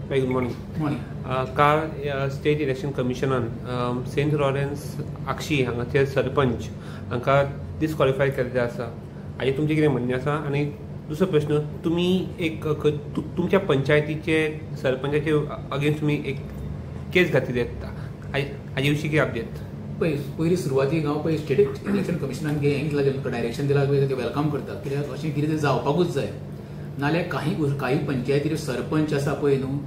Very good morning. काल state election कमिशनान Saint Lawrence आक्षी हांगाचे सरपंच हांकां डिस्क्वॉलिफाय केल्ले आसा. हाजेर तुमचें कितें म्हणणें आसा? आनी दुसरो प्रश्न, तुमी एक तुमच्या पंचायतीचे सरपंचाचे अगेन्स्ट तुमी एक केस घातली हाजे विशीं कितें अपडेट? पयलीं सुरवातीक हांव पळय स्टेट इलेक्शन कमिशनान डायरेक्शन दिलां ते वेलकम करता, कित्याक अशें कितें जावपाकूच जाय. नाल्यार काही पंचायतीचे सरपंच आसा पळय न्हू,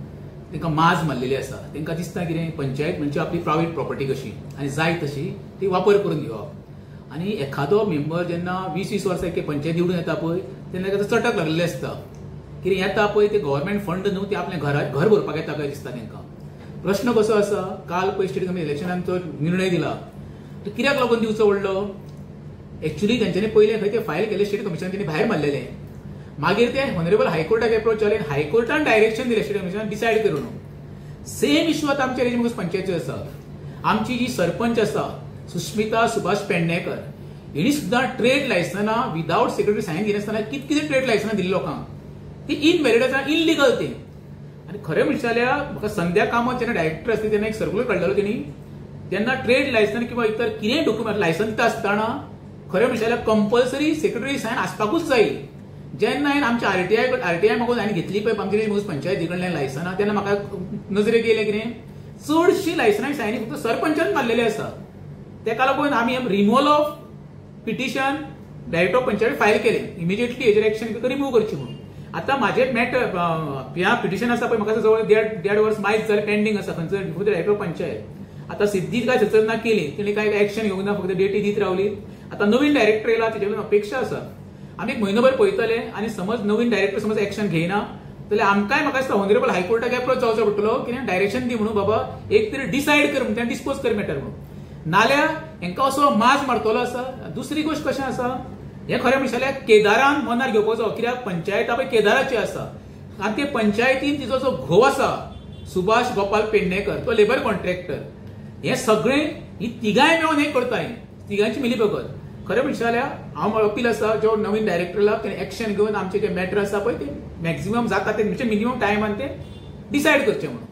तांकां माज मारलेली आसा. तांकां दिसता कितें पंचायत म्हणजे आपली प्रायवेट प्रॉपर्टी कशी आनी जाय तशी ती वापर करून घेवप. आनी एखादो मेंबर जेन्ना 20-20 वर्सां एक पंचायत निवडून येता पळय तेन्ना ताका चटक लागलेली आसता. कितें येता पळय ते गव्हर्मेंट फंड न्हू, ते आपल्या घर भरपाक येता काय दिसता तांकां. प्रश्न कसो आसा, काल पळय स्टेट इलेक्शनान तो निर्णय दिला, तो कित्याक लागून दिवचो पडलो? एक्चुअली तेंच्यांनी पयलें खंय ते फायल केले स्टेट कमिशनान, तेणी भायर मारलेलें. मागीर ते ऑनरेबल हायकोर्टाक एप्रोच जाले, हायकोर्टान डायरेक्शन दिलें स्टेट कमिशनान डिसायड करून. सेम इश्यू आतां आमच्या रेजिमेंट पंचायतीचो आसा. आमची जी सरपंच आसा सुस्मिता सुभाष पेडणेकर, हिणी सुद्दां ट्रेड लायसनां विदाउट सेक्रेटरी सायन दिनासतना कितें ट्रेड लायसनां दिल्ली लोकांक, ती इनवॅलिड आसा, इनलिगल ते. आनी खरें म्हणचे जाल्यार म्हाका संध्या कामत जेन्ना डायरेक्टर आसली तेन्ना एक सर्क्युलर काडलेलो तेणी, तेन्ना ट्रेड लायसन किंवा इतर कितेंय डॉक्युमेंट लायसन दिता आसतना खरें म्हणचे जाल्यार कंपल्सरी सेक्रेटरी सायन आसपाकूच जाय. जेन्ना हांवें आमच्या आरटीआय मागून हांवें घेतली पळय आमची पंचायती कडल्यान लायसनां, तेन्ना म्हाका नजरेक येयलें कितें, चडशीं लायसनां सायनी फक्त सरपंचान मारलेली आसा. तेका लागून आमी removal of petition director of panchayat file केलें, इमिजिएटली हेजेर एक्शन रिमूव करची म्हणून. आतां म्हाजें मॅटर ह्या पिटिशन आसा पळय, म्हाका जवळ 1.5 वर्स मायज जालें पेंडींग आसा खंयसर before the director of panchayat. आतां सिद्धीच काय सचना केली, तेणी काय एक्शन घेवंक ना, फक्त डेटी दीत रावली. आतां नवीन डायरेक्टर येयला, तेजे कडल्यान अपेक्षा आसा आमी एक म्हयनोभर पळयतले, आनी समज नवीन डायरेक्टर समज एक्शन घेयना जाल्यार आमकांय म्हाका दिसता ऑनरेबल हायकोर्टाक एप्रोच जावचो पडटलो, कितें डायरेक्शन दी म्हणून बाबा एक तरी डिसायड कर म्हणून डिस्पोज कर मॅटर म्हणून. नाल्यार हांकां असो माज मारतलो आसा. दुसरी गोश्ट कशें आसा, हें खरें म्हणचे जाल्यार केदारान मनार घेवपाचो, कित्याक पंचायत पळय केदाराची आसा आनी ते पंचायतीन तिचो जो घोव आसा सुभाष गोपाल पेडणेकर, तो लेबर कॉन्ट्रॅक्टर, हे सगळें ही तिगांय मेळून हें करताय, तिगांची मिलीभगत. खरें म्हणचे जाल्यार हांव अपील आसा जो नवीन डायरेक्टरला तेणें एक्शन घेवन आमचे जे मॅटर आसा पळय ते मॅक्झिमम जाता ते म्हणजे मिनिमम टायमान ते डिसायड करचें म्हणून.